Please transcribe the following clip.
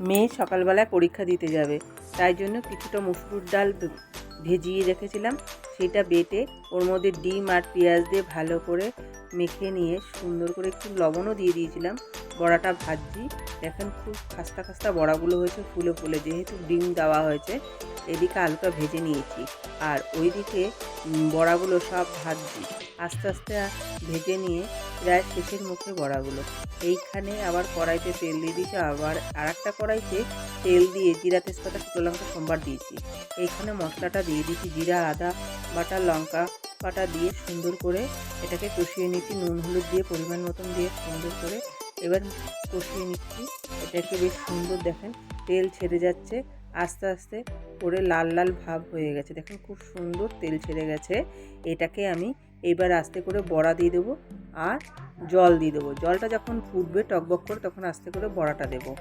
মেয়ে সকালবেলায় পরীক্ষা দিতে যাবে, তাই জন্য কিছুটা মুসুর ডাল ভেজিয়ে রেখেছিলাম। সেটা বেটে ওর মধ্যে ডিম আর পেঁয়াজ দিয়ে ভালো করে মেখে নিয়ে সুন্দর করে একটু লবণও দিয়ে দিয়েছিলাম। বড়াটা ভাজছি, দেখেন খুব খাস্তা খাস্তা বড়াগুলো হয়েছে, ফুলে ফুলে, যেহেতু ডিম দেওয়া হয়েছে। এদিকে আলুটা ভেজে নিয়েছি আর ওইদিকে বড়াগুলো সব ভাজছি। আস্তে আস্তে ভেজে নিয়ে প্রায় শেষের মুখে বড়াগুলো। এইখানে আবার কড়াইতে তেল দিয়ে দিয়েছি, আবার আর একটা কড়াইতে তেল দিয়ে জিরা, তেজপাতা, শুকনো লঙ্কা সোমবার দিয়েছি। এইখানে মশলাটা দিয়ে দিয়েছি, জিরা, আদা বাটা, লঙ্কা বাটা দিয়ে সুন্দর করে এটাকে কষিয়ে নিচ্ছি। নুন হলুদ দিয়ে পরিমাণ মতন দিয়ে সুন্দর করে এবার কষিয়ে নিচ্ছি। এটাকে বেশ সুন্দর, দেখেন তেল ছেড়ে যাচ্ছে আস্তে আস্তে করে, লাল লাল ভাব হয়ে গেছে, দেখেন খুব সুন্দর তেল ছেড়ে গেছে। এটাকে আমি এবার আস্তে করে বড়া দিয়ে দেবো আর জল দিয়ে দেবো। জলটা যখন ফুটবে টকবক করে, তখন আস্তে করে বড়াটা দেবো।